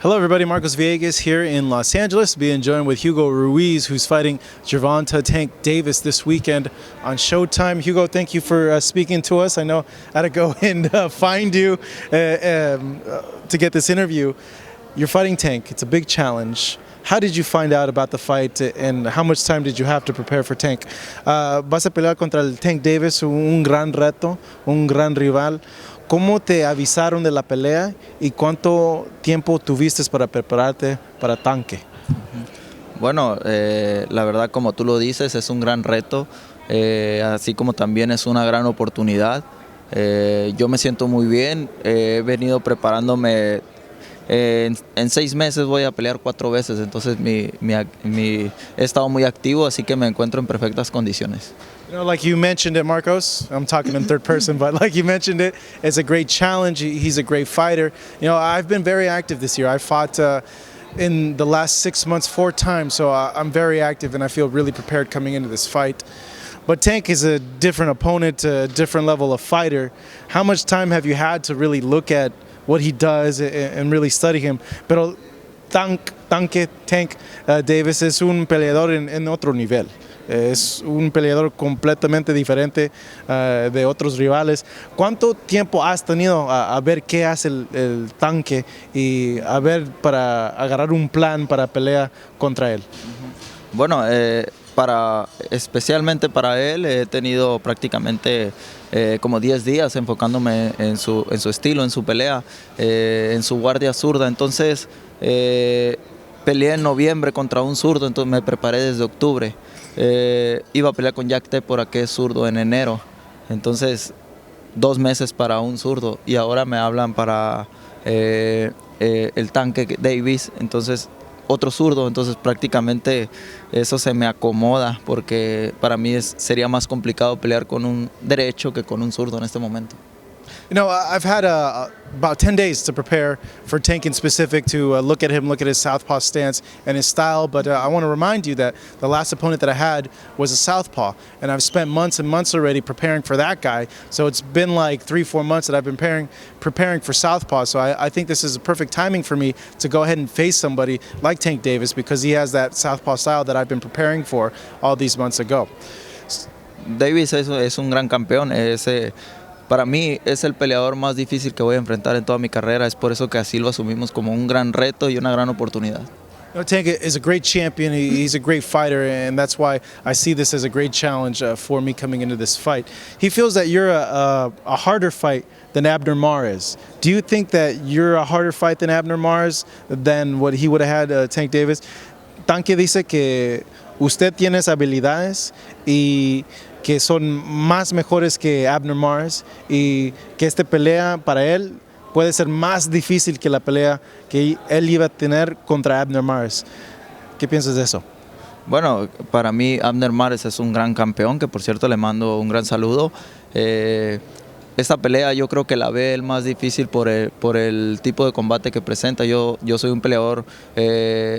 Hello everybody, Marcos Villegas here in Los Angeles, being joined with Hugo Ruiz, who's fighting Gervonta Tank Davis this weekend on Showtime. Hugo, thank you for speaking to us. I know I had to go and find you to get this interview. You're fighting Tank, it's a big challenge. How did you find out about the fight and how much time did you have to prepare for Tank? Vas a pelear contra el Tank Davis, un gran reto, un gran rival. ¿Cómo te avisaron de la pelea y cuánto tiempo tuviste para prepararte para Tanque? Bueno, la verdad, como tú lo dices, es un gran reto, así como también es una gran oportunidad. Yo me siento muy bien, he venido preparándome. En 6 meses voy a pelear 4 veces, entonces he estado muy activo, así que me encuentro en perfectas condiciones. You know, like you mentioned it, Marcos, I'm talking in third person, but like you mentioned it, it's a great challenge. He's a great fighter. You know, I've been very active this year. I fought in the last 6 months 4 times, so I'm very active and I feel really prepared coming into this fight. But Tank is a different opponent, a different level of fighter. How much time have you had to really look at what he does and really study him? Pero Tank Davis es un peleador en otro nivel. Es un peleador completamente diferente de otros rivales. ¿Cuánto tiempo has tenido a ver qué hace el Tanque y a ver para agarrar un plan para pelear contra él? Bueno, especialmente para él he tenido prácticamente como 10 días enfocándome en su estilo, en su pelea, en su guardia zurda. Entonces peleé en noviembre contra un zurdo, entonces me preparé desde octubre. Iba a pelear con Jack Tepora, que es zurdo, en enero. Entonces 2 meses para un zurdo y ahora me hablan para el Tanque Davis, entonces otro zurdo, entonces prácticamente eso se me acomoda porque para mí sería más complicado pelear con un derecho que con un zurdo en este momento. You know, I've had about 10 days to prepare for Tank in specific, to look at him, look at his southpaw stance and his style, but I want to remind you that the last opponent that I had was a southpaw, and I've spent months and months already preparing for that guy, so it's been like 3-4 months that I've been preparing for southpaw, so I think this is a perfect timing for me to go ahead and face somebody like Tank Davis because he has that southpaw style that I've been preparing for all these months ago. Davis es un gran campeón, para mí es el peleador más difícil que voy a enfrentar en toda mi carrera, es por eso que así lo asumimos como un gran reto y una gran oportunidad. You know, Tank is a great champion, he's a great fighter, and that's why I see this as a great challenge for me coming into this fight. He feels that you're a harder fight than Abner Mares. Do you think that you're a harder fight than Abner Mares than what he would have had Tank Davis? Tanque dice que usted tiene esas habilidades y que son más mejores que Abner Mares y que esta pelea para él puede ser más difícil que la pelea que él iba a tener contra Abner Mares. ¿Qué piensas de eso? Bueno, para mí Abner Mares es un gran campeón, que por cierto le mando un gran saludo. Esta pelea yo creo que la ve él más difícil por el tipo de combate que presenta. Yo soy un peleador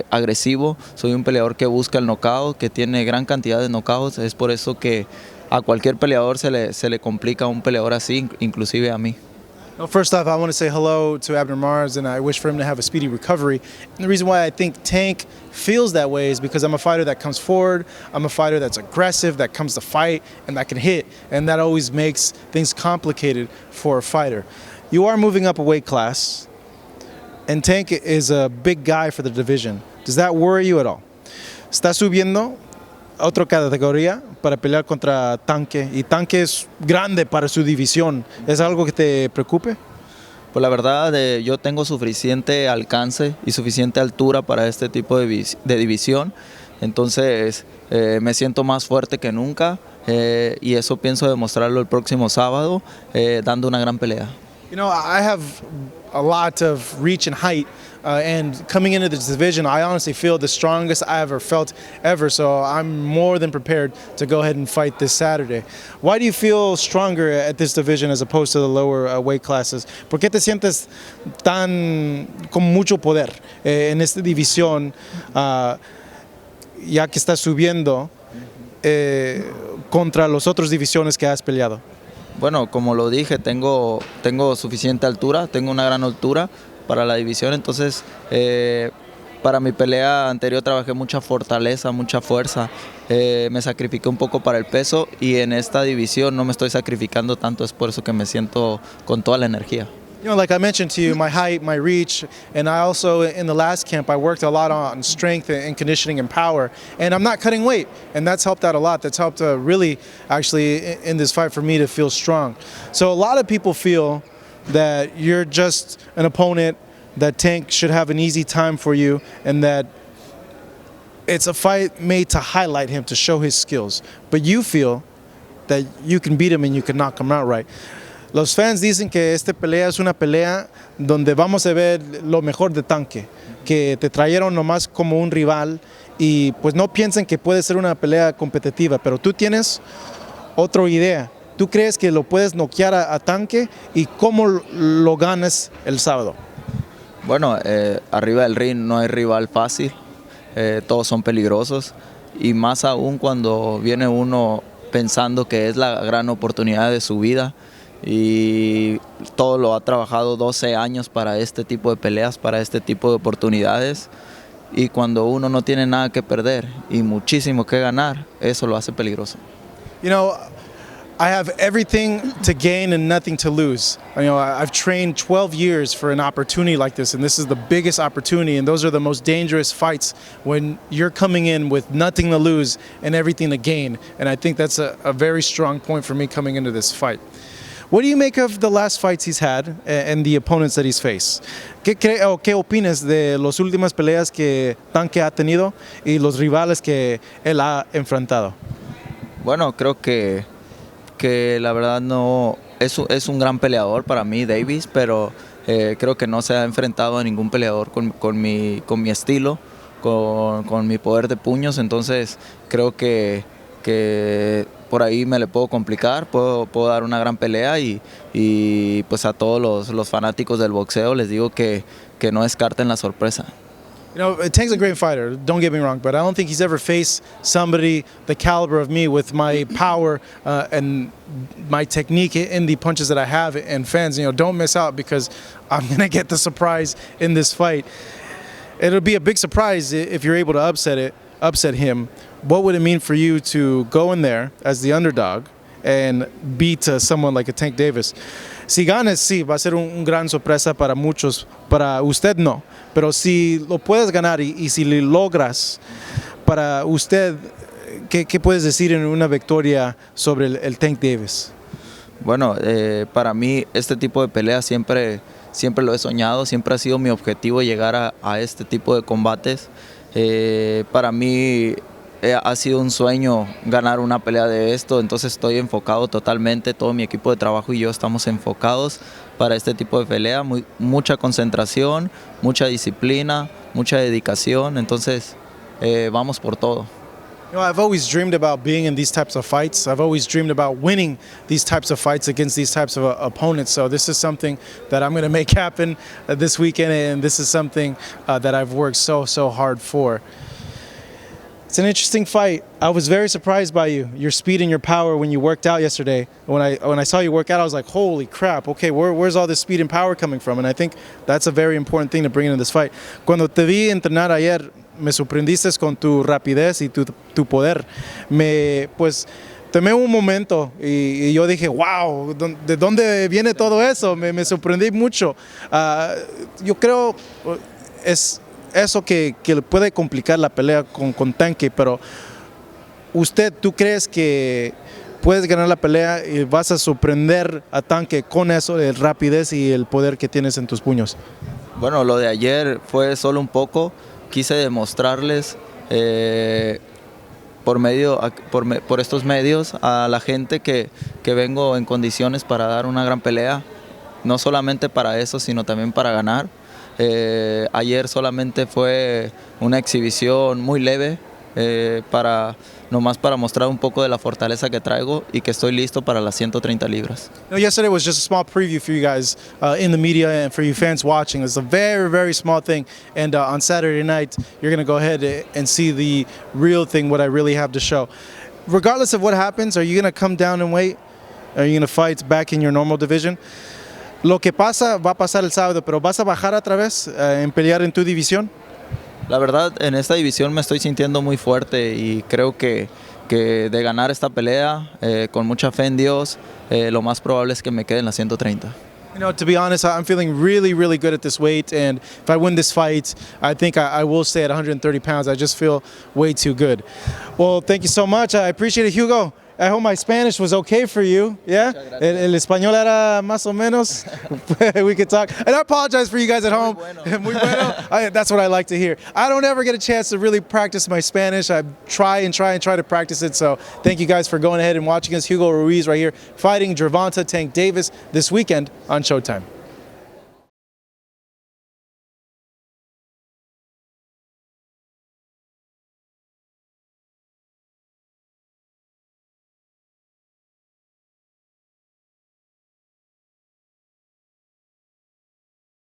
agresivo, soy un peleador que busca el knockout, que tiene gran cantidad de knockouts. Es por eso que a cualquier peleador se le complica un peleador así, inclusive a mí. Well, first off, I want to say hello to Abner Mares, and I wish for him to have a speedy recovery. And the reason why I think Tank feels that way is because I'm a fighter that comes forward, I'm a fighter that's aggressive, that comes to fight, and that can hit, and that always makes things complicated for a fighter. You are moving up a weight class, and Tank is a big guy for the division. Does that worry you at all? ¿Estás subiendo a otra categoría para pelear contra Tanque, y Tanque es grande para su división? ¿Es algo que te preocupe? Pues la verdad, yo tengo suficiente alcance y suficiente altura para este tipo de división, entonces me siento más fuerte que nunca y eso pienso demostrarlo el próximo sábado dando una gran pelea. You know, I have a lot of reach and height, and coming into this division, I honestly feel the strongest I ever felt ever, so I'm more than prepared to go ahead and fight this Saturday. Why do you feel stronger at this division as opposed to the lower weight classes? ¿Por qué te sientes con mucho poder en esta división, ya que estás subiendo contra las otras divisiones que has peleado? Bueno, como lo dije, tengo suficiente altura, tengo una gran altura. para la división. Entonces, para mi pelea anterior trabajé mucha fortaleza, mucha fuerza, me sacrifiqué un poco para el peso y en esta división no me estoy sacrificando tanto, es por eso que me siento con toda la energía. You know, like I mentioned to you, my height, my reach, and I also, in the last camp, I worked a lot on strength and conditioning and power, and I'm not cutting weight, and that's helped out a lot. That's helped really, actually, in this fight for me to feel strong. So a lot of people feel that you're just an opponent, that Tank should have an easy time for you, and that it's a fight made to highlight him, to show his skills. But you feel that you can beat him and you can knock him out right. Los fans dicen que esta pelea es una pelea donde vamos a ver lo mejor de Tanque, que te trajeron nomás como un rival y pues no piensen que puede ser una pelea competitiva, pero tú tienes otra idea. ¿Tú crees que lo puedes noquear a Tanque y cómo lo ganas el sábado? Bueno, arriba del ring no hay rival fácil, todos son peligrosos y más aún cuando viene uno pensando que es la gran oportunidad de su vida. Y todo lo ha trabajado 12 años para este tipo de peleas, para este tipo de oportunidades y cuando uno no tiene nada que perder y muchísimo que ganar, eso lo hace peligroso. You know, I have everything to gain and nothing to lose. You know, I've trained 12 years for an opportunity like this, and this is the biggest opportunity, and those are the most dangerous fights when you're coming in with nothing to lose and everything to gain, and I think that's a very strong point for me coming into this fight. What do you make of the last fights he's had and the opponents that he's faced? ¿Qué opinas de las últimas peleas que Tanque ha tenido y los rivales que él ha enfrentado? Bueno, creo que la verdad no es un gran peleador para mí, Davis, pero creo que no se ha enfrentado a ningún peleador con mi estilo, con mi poder de puños, entonces creo que por ahí me le puedo complicar, puedo dar una gran pelea y pues a todos los fanáticos del boxeo les digo que no descarten la sorpresa. You know, Tank's a great fighter, don't get me wrong, but I don't think he's ever faced somebody the caliber of me with my power and my technique in the punches that I have. And fans, you know, don't miss out because I'm going to get the surprise in this fight. It'll be a big surprise if you're able to upset him. What would it mean for you to go in there as the underdog and beat someone like a Tank Davis? Si ganas, sí, va a ser un gran sorpresa para muchos, para usted no, pero si lo puedes ganar y si lo logras, para usted, ¿qué puedes decir en una victoria sobre el Tank Davis? Bueno, para mí este tipo de pelea siempre lo he soñado, siempre ha sido mi objetivo llegar a este tipo de combates. Para mí ha sido un sueño ganar una pelea de esto, entonces estoy enfocado totalmente, todo mi equipo de trabajo y yo estamos enfocados para este tipo de pelea, mucha concentración, mucha disciplina, mucha dedicación, entonces vamos por todo. You know, I've always dreamed about being in these types of fights. I've always dreamed about winning these types of fights against these types of opponents. So this is something that I'm going to make happen this weekend, and this is something that I've worked so hard for. It's an interesting fight. I was very surprised by your speed and your power when you worked out yesterday. When I saw you work out, I was like, holy crap, okay, where's all this speed and power coming from? And I think that's a very important thing to bring into this fight. Cuando te vi entrenar ayer, me sorprendiste con tu rapidez y tu poder. Pues tomé un momento y yo dije, wow, ¿de dónde viene todo eso? Me sorprendí mucho. Yo creo es eso que puede complicar la pelea con Tanque, pero ¿tú crees que puedes ganar la pelea y vas a sorprender a Tanque con eso, de rapidez y el poder que tienes en tus puños? Bueno, lo de ayer fue solo un poco, quise demostrarles por estos medios a la gente que vengo en condiciones para dar una gran pelea, no solamente para eso, sino también para ganar. Ayer solamente fue una exhibición muy leve, nomás para mostrar un poco de la fortaleza que traigo y que estoy listo para las 130 libras. Yesterday was just a small preview for you guys in the media and for you fans watching. It's a very small thing, and on Saturday night you're going to go ahead and see the real thing, what I really have to show. Regardless of what happens, are you going to come down and wait? Are you going to fight back in your normal division? Lo que pasa va a pasar el sábado, pero ¿vas a bajar otra vez en pelear en tu división? La verdad, en esta división me estoy sintiendo muy fuerte y creo que de ganar esta pelea, con mucha fe en Dios, lo más probable es que me quede en la 130. You know, to be honest, I'm feeling really, really good at this weight, and if I win this fight, I think I will stay at 130 pounds. I just feel way too good. Well, thank you so much. I appreciate it, Hugo. I hope my Spanish was okay for you. Yeah? El español era más o menos. We could talk. And I apologize for you guys at home. Muy bueno. That's what I like to hear. I don't ever get a chance to really practice my Spanish. I try to practice it. So thank you guys for going ahead and watching us. Hugo Ruiz right here fighting Gervonta Tank Davis this weekend on Showtime.